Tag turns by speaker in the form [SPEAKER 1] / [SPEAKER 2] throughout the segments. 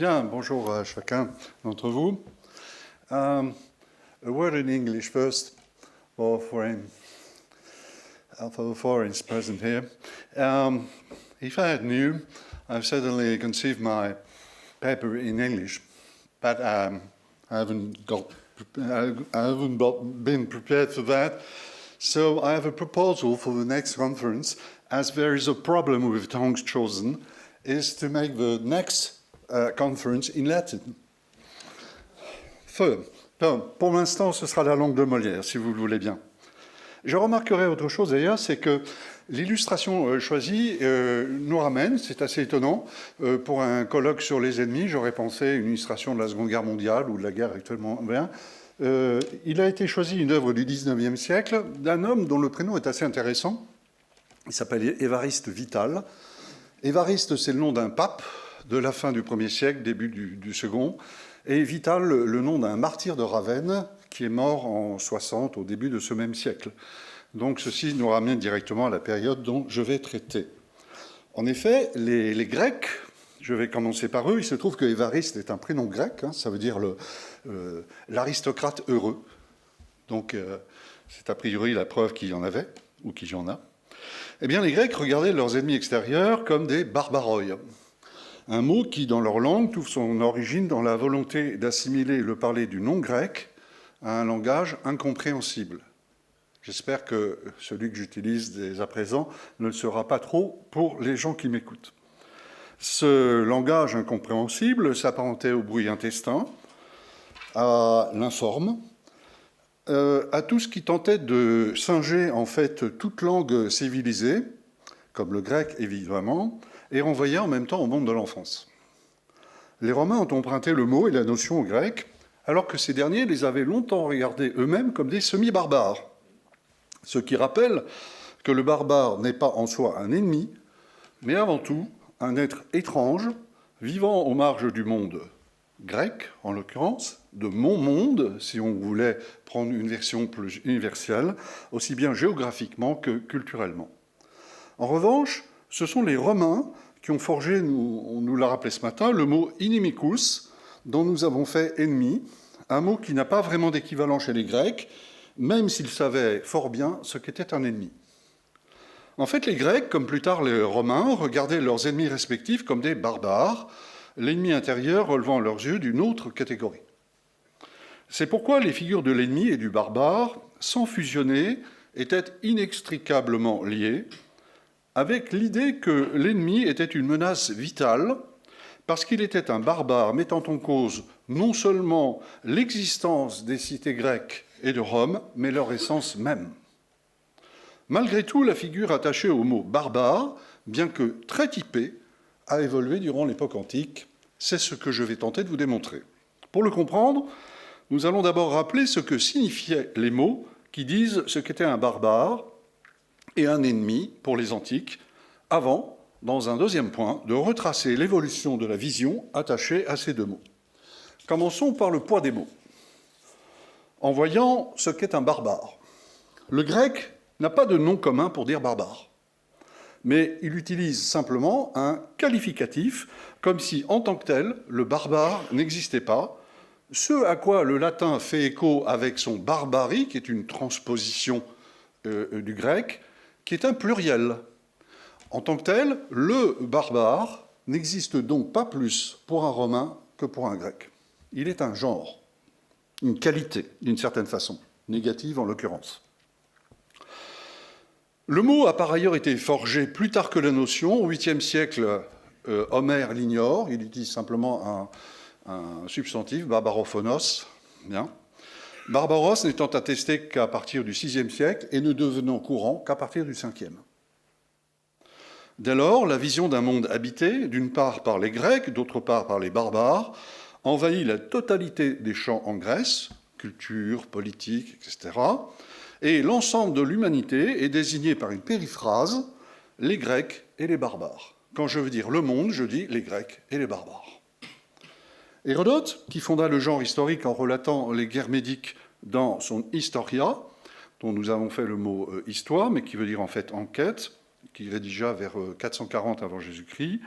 [SPEAKER 1] Bien, bonjour à chacun d'entre vous. A word in English first for the foreigners present here. If I had knew, I've certainly conceived my paper in English, but I haven't been prepared for that. So I have a proposal for the next conference, as there is a problem with tongues chosen, is to make the next conference in Latin. Pour l'instant, ce sera la langue de Molière, si vous le voulez bien. Je remarquerai autre chose d'ailleurs, c'est que l'illustration choisie nous ramène, c'est assez étonnant, pour un colloque sur les ennemis, j'aurais pensé une illustration de la Seconde Guerre mondiale ou de la guerre actuellement. Il a été choisi une œuvre du XIXe siècle d'un homme dont le prénom est assez intéressant. Il s'appelle Évariste Vital. Évariste, c'est le nom d'un pape de la fin du 1er siècle, début du second, et Vital, le nom d'un martyr de Ravenne qui est mort en 60, au début de ce même siècle. Donc ceci nous ramène directement à la période dont je vais traiter. En effet, les Grecs, je vais commencer par eux, il se trouve que Évariste est un prénom grec, ça veut dire l'aristocrate heureux. Donc c'est a priori la preuve qu'il y en avait, ou qu'il y en a. Eh bien, les Grecs regardaient leurs ennemis extérieurs comme des barbaroi. Un mot qui, dans leur langue, trouve son origine dans la volonté d'assimiler le parler du non-grec à un langage incompréhensible. J'espère que celui que j'utilise dès à présent ne le sera pas trop pour les gens qui m'écoutent. Ce langage incompréhensible s'apparentait au bruit intestin, à l'informe, à tout ce qui tentait de singer en fait toute langue civilisée, comme le grec évidemment, et renvoyait en même temps au monde de l'enfance. Les Romains ont emprunté le mot et la notion aux Grecs, alors que ces derniers les avaient longtemps regardés eux-mêmes comme des semi-barbares. Ce qui rappelle que le barbare n'est pas en soi un ennemi, mais avant tout un être étrange, vivant aux marges du monde grec, en l'occurrence, de mon monde, si on voulait prendre une version plus universelle, aussi bien géographiquement que culturellement. En revanche, ce sont les Romains qui ont forgé, on nous l'a rappelé ce matin, le mot inimicus, dont nous avons fait ennemi, un mot qui n'a pas vraiment d'équivalent chez les Grecs, même s'ils savaient fort bien ce qu'était un ennemi. En fait, les Grecs, comme plus tard les Romains, regardaient leurs ennemis respectifs comme des barbares, l'ennemi intérieur relevant à leurs yeux d'une autre catégorie. C'est pourquoi les figures de l'ennemi et du barbare, sans fusionner, étaient inextricablement liées, avec l'idée que l'ennemi était une menace vitale, parce qu'il était un barbare mettant en cause non seulement l'existence des cités grecques et de Rome, mais leur essence même. Malgré tout, la figure attachée au mot barbare, bien que très typée, a évolué durant l'époque antique. C'est ce que je vais tenter de vous démontrer. Pour le comprendre, nous allons d'abord rappeler ce que signifiaient les mots qui disent ce qu'était un barbare et un ennemi pour les antiques, avant, dans un deuxième point, de retracer l'évolution de la vision attachée à ces deux mots. Commençons par le poids des mots. En voyant ce qu'est un barbare, le grec n'a pas de nom commun pour dire barbare, mais il utilise simplement un qualificatif, comme si, en tant que tel, le barbare n'existait pas, ce à quoi le latin fait écho avec son barbarie, qui est une transposition du grec, qui est un pluriel. En tant que tel, le barbare n'existe donc pas plus pour un Romain que pour un Grec. Il est un genre, une qualité, d'une certaine façon, négative en l'occurrence. Le mot a par ailleurs été forgé plus tard que la notion. Au 8e siècle, Homère l'ignore, il utilise simplement un substantif, barbarophonos. Bien. Barbaros n'étant attesté qu'à partir du VIe siècle et ne devenant courant qu'à partir du Ve. Dès lors, la vision d'un monde habité, d'une part par les Grecs, d'autre part par les barbares, envahit la totalité des champs en Grèce, culture, politique, etc., et l'ensemble de l'humanité est désigné par une périphrase, les Grecs et les barbares. Quand je veux dire le monde, je dis les Grecs et les barbares. Hérodote, qui fonda le genre historique en relatant les guerres médiques dans son Historia, dont nous avons fait le mot histoire, mais qui veut dire en fait enquête, qui rédigea vers 440 avant Jésus-Christ,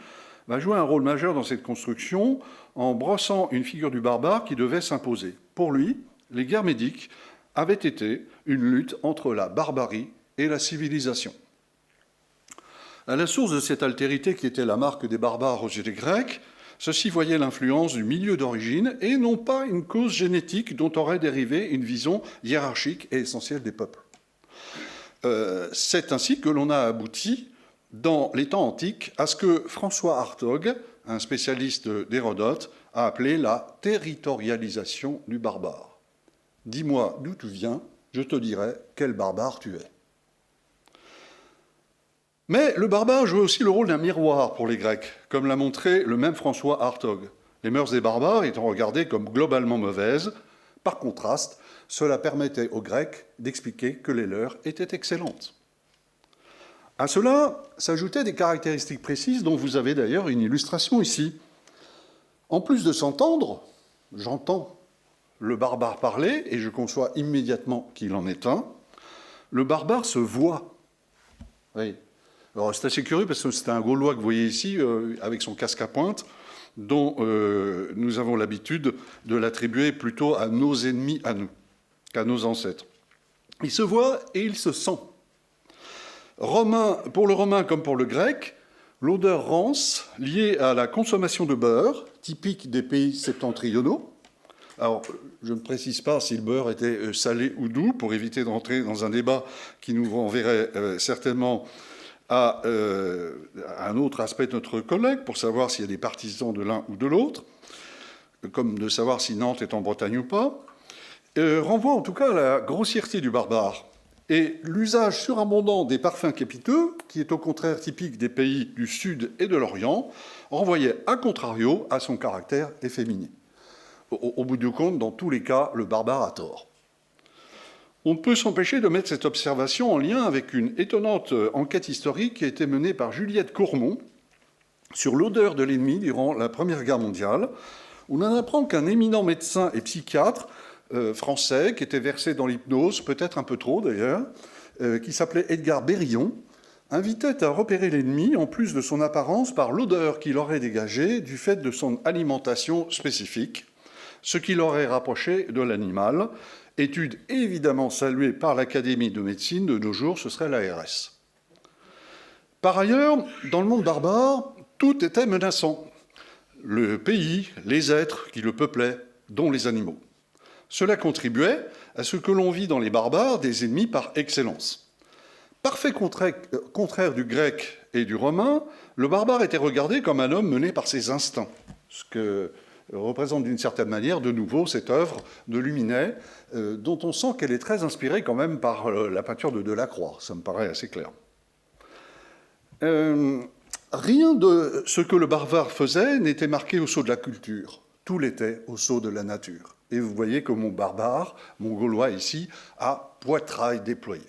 [SPEAKER 1] va jouer un rôle majeur dans cette construction en brossant une figure du barbare qui devait s'imposer. Pour lui, les guerres médiques avaient été une lutte entre la barbarie et la civilisation. À la source de cette altérité qui était la marque des barbares aux yeux des Grecs, ceux-ci voyaient l'influence du milieu d'origine et non pas une cause génétique dont aurait dérivé une vision hiérarchique et essentielle des peuples. C'est ainsi que l'on a abouti, dans les temps antiques, à ce que François Hartog, un spécialiste d'Hérodote, a appelé la territorialisation du barbare. Dis-moi d'où tu viens, je te dirai quel barbare tu es. Mais le barbare jouait aussi le rôle d'un miroir pour les Grecs, comme l'a montré le même François Hartog. Les mœurs des barbares étant regardées comme globalement mauvaises, par contraste, cela permettait aux Grecs d'expliquer que les leurs étaient excellentes. À cela s'ajoutaient des caractéristiques précises dont vous avez d'ailleurs une illustration ici. En plus de s'entendre, j'entends le barbare parler et je conçois immédiatement qu'il en est un, le barbare se voit. Oui. Alors c'est assez curieux parce que c'est un Gaulois que vous voyez ici avec son casque à pointe dont nous avons l'habitude de l'attribuer plutôt à nos ennemis à nous qu'à nos ancêtres. Il se voit et il se sent. Pour le romain comme pour le grec, l'odeur rance liée à la consommation de beurre, typique des pays septentrionaux. Alors, je ne précise pas si le beurre était salé ou doux, pour éviter d'entrer dans un débat qui nous renverrait certainement à un autre aspect de notre collègue, pour savoir s'il y a des partisans de l'un ou de l'autre, comme de savoir si Nantes est en Bretagne ou pas, renvoie en tout cas à la grossièreté du barbare. Et l'usage surabondant des parfums capiteux, qui est au contraire typique des pays du Sud et de l'Orient, renvoyait à contrario à son caractère efféminé. Au bout du compte, dans tous les cas, le barbare a tort. On ne peut s'empêcher de mettre cette observation en lien avec une étonnante enquête historique qui a été menée par Juliette Courmont sur l'odeur de l'ennemi durant la Première Guerre mondiale, où l'on apprend qu'un éminent médecin et psychiatre français, qui était versé dans l'hypnose, peut-être un peu trop d'ailleurs, qui s'appelait Edgar Berillon, invitait à repérer l'ennemi, en plus de son apparence, par l'odeur qu'il aurait dégagée du fait de son alimentation spécifique, ce qui l'aurait rapproché de l'animal. Étude évidemment saluée par l'Académie de médecine de nos jours, ce serait l'ARS. Par ailleurs, dans le monde barbare, tout était menaçant. Le pays, les êtres qui le peuplaient, dont les animaux. Cela contribuait à ce que l'on vit dans les barbares des ennemis par excellence. Parfait contraire du grec et du romain, le barbare était regardé comme un homme mené par ses instincts, ce que représente d'une certaine manière de nouveau cette œuvre de Luminet, dont on sent qu'elle est très inspirée quand même par la peinture de Delacroix, ça me paraît assez clair. Rien de ce que le barbare faisait n'était marqué au sceau de la culture, tout l'était au sceau de la nature. Et vous voyez que mon barbare, mon Gaulois ici, a poitrail déployé.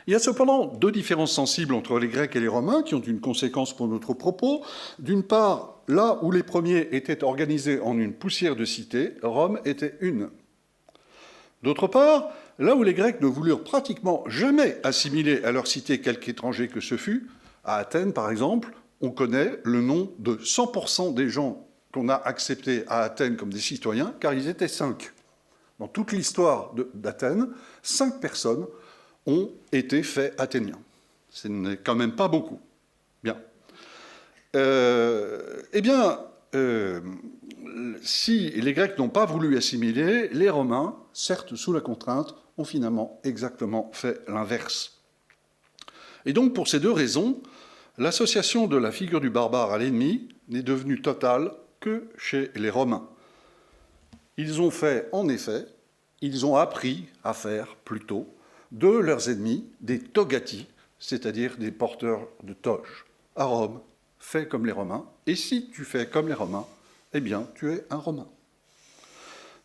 [SPEAKER 1] Il y a cependant deux différences sensibles entre les Grecs et les Romains qui ont une conséquence pour notre propos. D'une part, là où les premiers étaient organisés en une poussière de cité, Rome était une. D'autre part, là où les Grecs ne voulurent pratiquement jamais assimiler à leur cité quelque étranger que ce fût, à Athènes par exemple, on connaît le nom de 100% des gens qu'on a acceptés à Athènes comme des citoyens, car ils étaient 5. Dans toute l'histoire d'Athènes, 5 personnes ont été faits athéniens. Ce n'est quand même pas beaucoup. Bien. Si les Grecs n'ont pas voulu assimiler, les Romains, certes sous la contrainte, ont finalement exactement fait l'inverse. Et donc, pour ces deux raisons, l'association de la figure du barbare à l'ennemi n'est devenue totale que chez les Romains. Ils ont fait, en effet, ils ont appris à faire plutôt de leurs ennemis des togati, c'est-à-dire des porteurs de toges. À Rome, fais comme les Romains, et si tu fais comme les Romains, eh bien, tu es un Romain.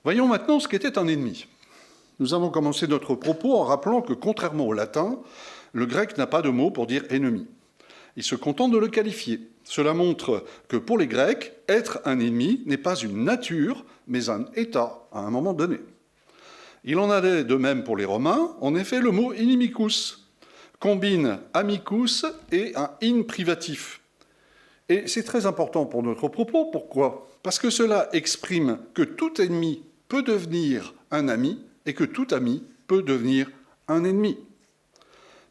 [SPEAKER 1] Voyons maintenant ce qu'était un ennemi. Nous avons commencé notre propos en rappelant que, contrairement au latin, le grec n'a pas de mot pour dire ennemi. Il se contente de le qualifier. Cela montre que pour les Grecs, être un ennemi n'est pas une nature, mais un état à un moment donné. Il en allait de même pour les Romains. En effet, le mot inimicus combine amicus et un in privatif. Et c'est très important pour notre propos. Pourquoi? Parce que cela exprime que tout ennemi peut devenir un ami et que tout ami peut devenir un ennemi.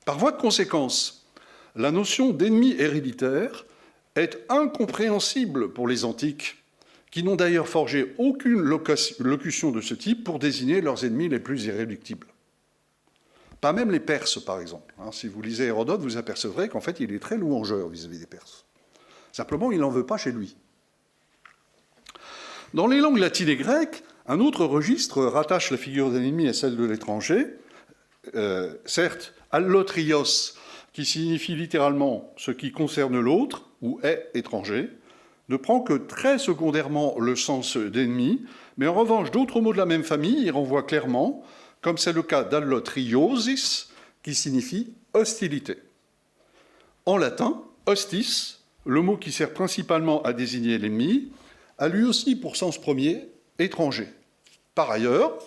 [SPEAKER 1] Par voie de conséquence, la notion d'ennemi héréditaire est incompréhensible pour les antiques, qui n'ont d'ailleurs forgé aucune locution de ce type pour désigner leurs ennemis les plus irréductibles. Pas même les Perses, par exemple. Si vous lisez Hérodote, vous apercevrez qu'en fait, il est très louangeur vis-à-vis des Perses. Simplement, il n'en veut pas chez lui. Dans les langues latines et grecques, un autre registre rattache la figure de l'ennemi à celle de l'étranger. Certes, allotrios, qui signifie littéralement ce qui concerne l'autre ou est étranger, ne prend que très secondairement le sens d'ennemi, mais en revanche, d'autres mots de la même famille y renvoient clairement, comme c'est le cas d'allotriosis, qui signifie hostilité. En latin, hostis, le mot qui sert principalement à désigner l'ennemi, a lui aussi pour sens premier étranger. Par ailleurs,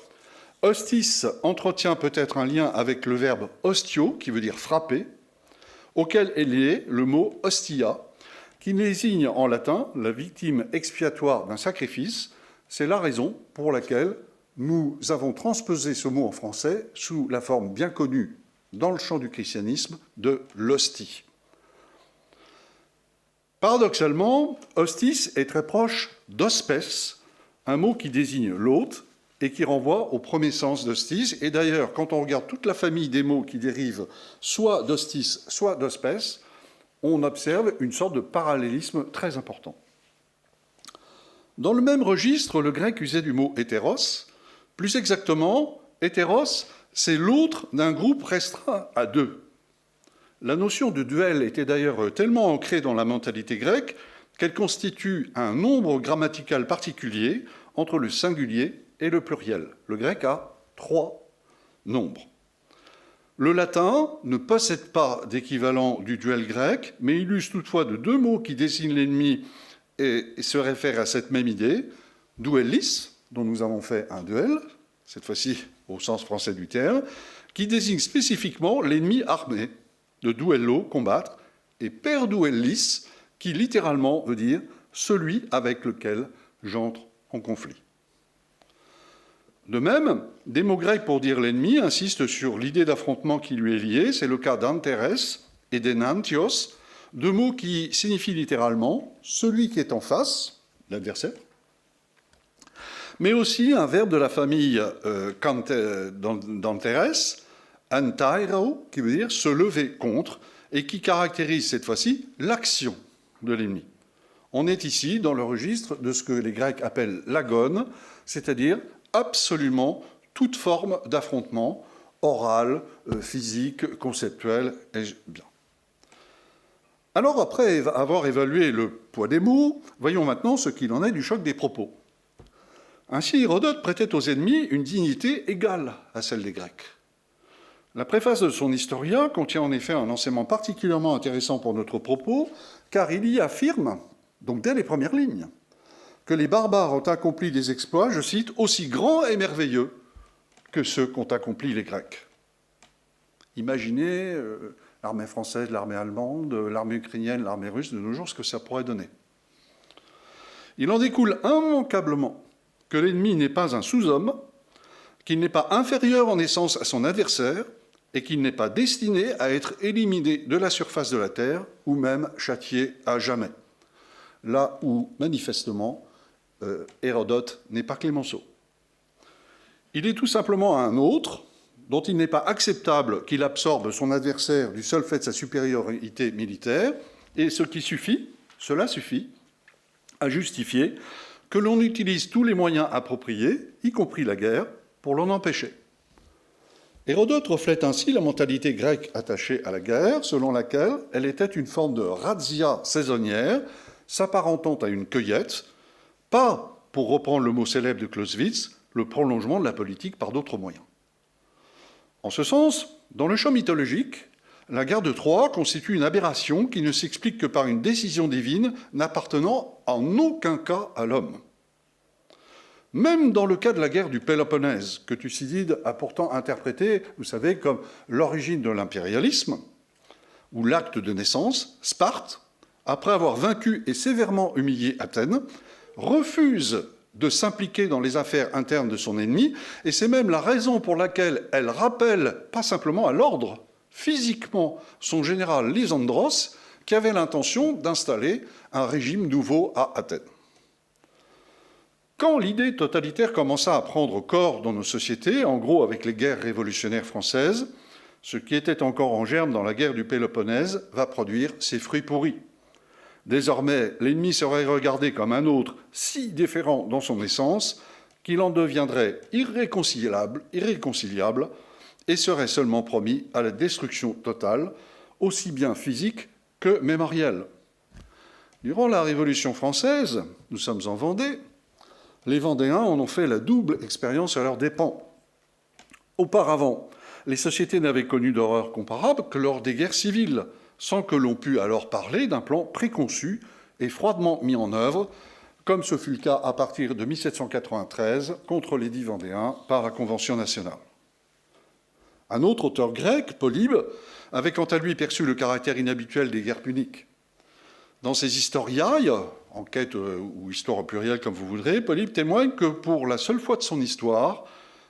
[SPEAKER 1] hostis entretient peut-être un lien avec le verbe hostio, qui veut dire frapper, auquel est lié le mot hostia, qui désigne en latin la victime expiatoire d'un sacrifice. C'est la raison pour laquelle nous avons transposé ce mot en français sous la forme bien connue dans le champ du christianisme de l'hostie. Paradoxalement, hostis est très proche d'hospes, un mot qui désigne l'hôte et qui renvoie au premier sens d'hostis. Et d'ailleurs, quand on regarde toute la famille des mots qui dérivent soit d'hostis, soit d'hospes, on observe une sorte de parallélisme très important. Dans le même registre, le grec usait du mot hétéros. Plus exactement, hétéros, c'est l'autre d'un groupe restreint à deux. La notion de duel était d'ailleurs tellement ancrée dans la mentalité grecque qu'elle constitue un nombre grammatical particulier entre le singulier et le pluriel. Le grec a 3 nombres. Le latin ne possède pas d'équivalent du duel grec, mais il use toutefois de 2 mots qui désignent l'ennemi et se réfèrent à cette même idée. Duellis, dont nous avons fait un duel, cette fois-ci au sens français du terme, qui désigne spécifiquement l'ennemi armé, de duello, combattre, et per duellis, qui littéralement veut dire celui avec lequel j'entre en conflit. De même, des mots grecs pour dire l'ennemi insistent sur l'idée d'affrontement qui lui est liée. C'est le cas d'anteres et d'enantios, 2 mots qui signifient littéralement celui qui est en face, l'adversaire, mais aussi un verbe de la famille d'anteres, antairo, qui veut dire se lever contre, et qui caractérise cette fois-ci l'action de l'ennemi. On est ici dans le registre de ce que les Grecs appellent l'agone, c'est-à-dire absolument toute forme d'affrontement oral, physique, conceptuel, et bien. Alors, après avoir évalué le poids des mots, voyons maintenant ce qu'il en est du choc des propos. Ainsi, Hérodote prêtait aux ennemis une dignité égale à celle des Grecs. La préface de son Historia contient en effet un enseignement particulièrement intéressant pour notre propos, car il y affirme, donc dès les premières lignes, que les barbares ont accompli des exploits, je cite, aussi grands et merveilleux que ceux qu'ont accompli les Grecs. Imaginez l'armée française, l'armée allemande, l'armée ukrainienne, l'armée russe de nos jours, ce que ça pourrait donner. Il en découle immanquablement que l'ennemi n'est pas un sous-homme, qu'il n'est pas inférieur en essence à son adversaire et qu'il n'est pas destiné à être éliminé de la surface de la terre ou même châtié à jamais. Là où, manifestement, Hérodote n'est pas Clémenceau. Il est tout simplement un autre dont il n'est pas acceptable qu'il absorbe son adversaire du seul fait de sa supériorité militaire, et cela suffit à justifier que l'on utilise tous les moyens appropriés, y compris la guerre, pour l'en empêcher. Hérodote reflète ainsi la mentalité grecque attachée à la guerre, selon laquelle elle était une forme de razzia saisonnière, s'apparentant à une cueillette, pas, pour reprendre le mot célèbre de Clausewitz, le prolongement de la politique par d'autres moyens. En ce sens, dans le champ mythologique, la guerre de Troie constitue une aberration qui ne s'explique que par une décision divine n'appartenant en aucun cas à l'homme. Même dans le cas de la guerre du Péloponnèse, que Thucydide a pourtant interprété, vous savez, comme l'origine de l'impérialisme, ou l'acte de naissance, Sparte après avoir vaincu et sévèrement humilié Athènes, refuse de s'impliquer dans les affaires internes de son ennemi, et c'est même la raison pour laquelle elle rappelle, pas simplement à l'ordre, physiquement son général Lysandros, qui avait l'intention d'installer un régime nouveau à Athènes. Quand l'idée totalitaire commença à prendre corps dans nos sociétés, en gros avec les guerres révolutionnaires françaises, ce qui était encore en germe dans la guerre du Péloponnèse va produire ses fruits pourris. Désormais, l'ennemi serait regardé comme un autre si différent dans son essence qu'il en deviendrait irréconciliable et serait seulement promis à la destruction totale, aussi bien physique que mémorielle. Durant la Révolution française, nous sommes en Vendée, les Vendéens en ont fait la double expérience à leurs dépens. Auparavant, les sociétés n'avaient connu d'horreur comparable que lors des guerres civiles, sans que l'on pût alors parler d'un plan préconçu et froidement mis en œuvre, comme ce fut le cas à partir de 1793 contre l'édit vendéen par la Convention nationale. Un autre auteur grec, Polybe, avait quant à lui perçu le caractère inhabituel des guerres puniques. Dans ses Historiae, enquête ou histoire au pluriel comme vous voudrez, Polybe témoigne que pour la seule fois de son histoire,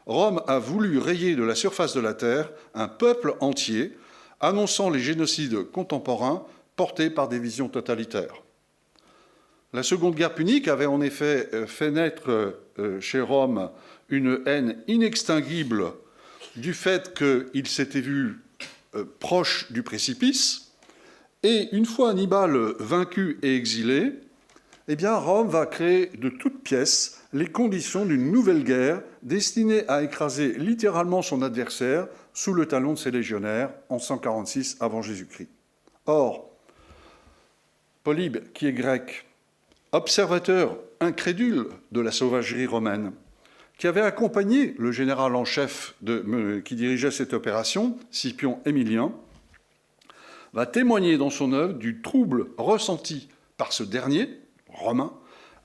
[SPEAKER 1] Rome a voulu rayer de la surface de la terre un peuple entier, annonçant les génocides contemporains portés par des visions totalitaires. La Seconde Guerre punique avait en effet fait naître chez Rome une haine inextinguible du fait qu'il s'était vu proche du précipice, et une fois Hannibal vaincu et exilé, eh bien Rome va créer de toutes pièces les conditions d'une nouvelle guerre destinée à écraser littéralement son adversaire sous le talon de ses légionnaires en 146 avant Jésus-Christ. Or, Polybe, qui est grec, observateur incrédule de la sauvagerie romaine, qui avait accompagné le général en chef qui dirigeait cette opération, Scipion Émilien, va témoigner dans son œuvre du trouble ressenti par ce dernier, romain,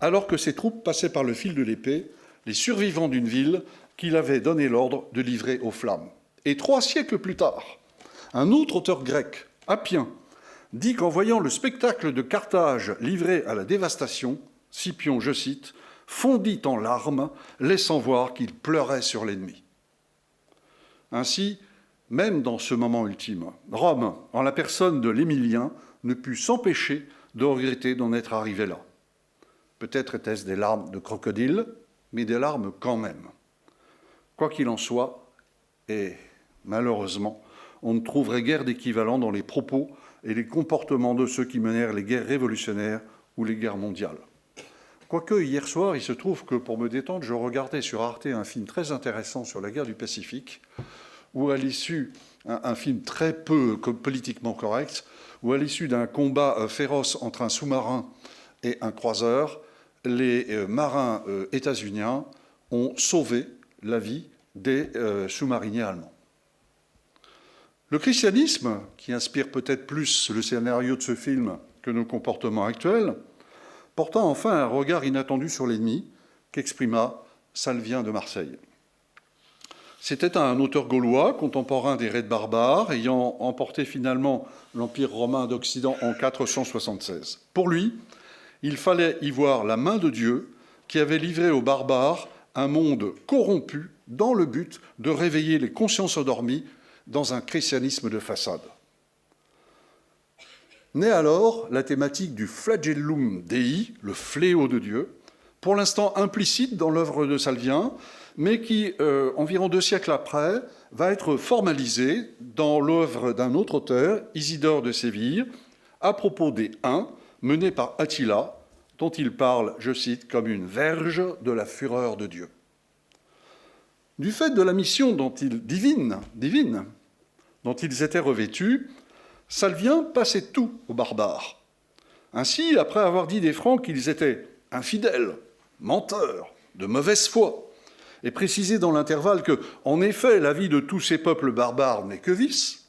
[SPEAKER 1] alors que ses troupes passaient par le fil de l'épée, les survivants d'une ville qu'il avait donné l'ordre de livrer aux flammes. Et 3 siècles plus tard, un autre auteur grec, Appien, dit qu'en voyant le spectacle de Carthage livré à la dévastation, Scipion, je cite, fondit en larmes, laissant voir qu'il pleurait sur l'ennemi. Ainsi, même dans ce moment ultime, Rome, en la personne de l'Émilien, ne put s'empêcher de regretter d'en être arrivé là. Peut-être étaient-ce des larmes de crocodile, mais des larmes quand même. Quoi qu'il en soit, et malheureusement, on ne trouverait guère d'équivalent dans les propos et les comportements de ceux qui menèrent les guerres révolutionnaires ou les guerres mondiales. Quoique hier soir, il se trouve que pour me détendre, je regardais sur Arte un film très intéressant sur la guerre du Pacifique, où à l'issue, un film très peu politiquement correct, où à l'issue d'un combat féroce entre un sous-marin et un croiseur, les marins états-uniens ont sauvé la vie des sous-mariniers allemands. Le christianisme, qui inspire peut-être plus le scénario de ce film que nos comportements actuels, porta enfin un regard inattendu sur l'ennemi qu'exprima Salvien de Marseille. C'était un auteur gaulois, contemporain des raids barbares, ayant emporté finalement l'Empire romain d'Occident en 476. Pour lui, il fallait y voir la main de Dieu qui avait livré aux barbares un monde corrompu dans le but de réveiller les consciences endormies dans un christianisme de façade. Naît alors la thématique du flagellum Dei, le fléau de Dieu, pour l'instant implicite dans l'œuvre de Salvien, mais qui, environ 2 siècles après, va être formalisée dans l'œuvre d'un autre auteur, Isidore de Séville, à propos des Huns, menés par Attila, dont il parle, je cite, comme une verge de la fureur de Dieu. Du fait de la mission divine dont ils étaient revêtus, Salvien passait tout aux barbares. Ainsi, après avoir dit des Francs qu'ils étaient infidèles, menteurs, de mauvaise foi, et précisé dans l'intervalle que, en effet, la vie de tous ces peuples barbares n'est que vice,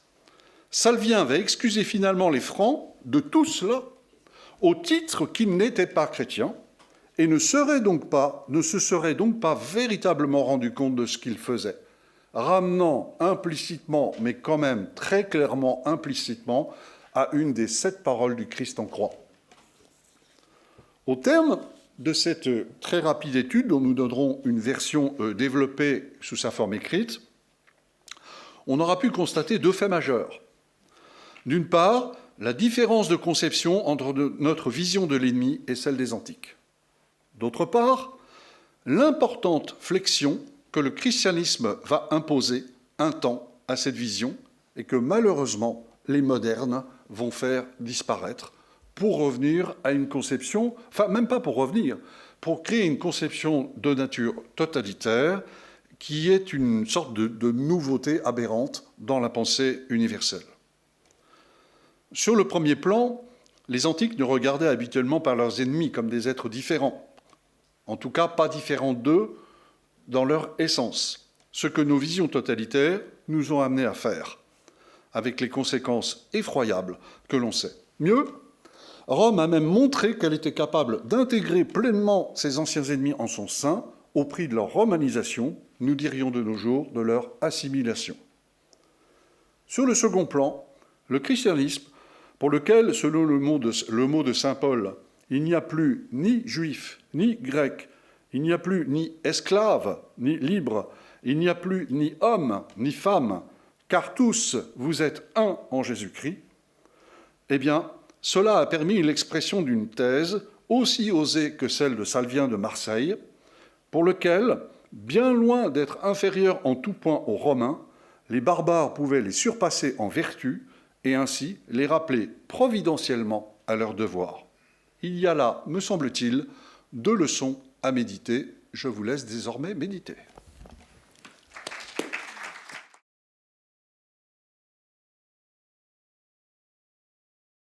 [SPEAKER 1] Salvien va excuser finalement les Francs de tout cela, au titre qu'ils n'étaient pas chrétiens, et ne se serait donc pas véritablement rendu compte de ce qu'ils faisaient, ramenant implicitement, mais quand même très clairement implicitement, à une des 7 paroles du Christ en croix. Au terme de cette très rapide étude, dont nous donnerons une version développée sous sa forme écrite, on aura pu constater deux faits majeurs. D'une part, la différence de conception entre notre vision de l'ennemi et celle des antiques. D'autre part, l'importante flexion que le christianisme va imposer un temps à cette vision et que malheureusement les modernes vont faire disparaître pour revenir à une conception, enfin même pas pour revenir, pour créer une conception de nature totalitaire qui est une sorte de nouveauté aberrante dans la pensée universelle. Sur le premier plan, les antiques ne regardaient habituellement pas leurs ennemis comme des êtres différents, en tout cas pas différents d'eux dans leur essence, ce que nos visions totalitaires nous ont amenés à faire, avec les conséquences effroyables que l'on sait. Mieux, Rome a même montré qu'elle était capable d'intégrer pleinement ses anciens ennemis en son sein, au prix de leur romanisation, nous dirions de nos jours de leur assimilation. Sur le second plan, le christianisme, pour lequel, selon le mot de saint Paul, il n'y a plus ni juif, ni grec, il n'y a plus ni esclave, ni libre, il n'y a plus ni homme, ni femme, car tous vous êtes un en Jésus-Christ, eh bien, cela a permis l'expression d'une thèse aussi osée que celle de Salvien de Marseille, pour lequel, bien loin d'être inférieurs en tout point aux Romains, les barbares pouvaient les surpasser en vertu et ainsi les rappeler providentiellement à leur devoir. Il y a là, me semble-t-il, deux leçons à méditer. Je vous laisse désormais méditer.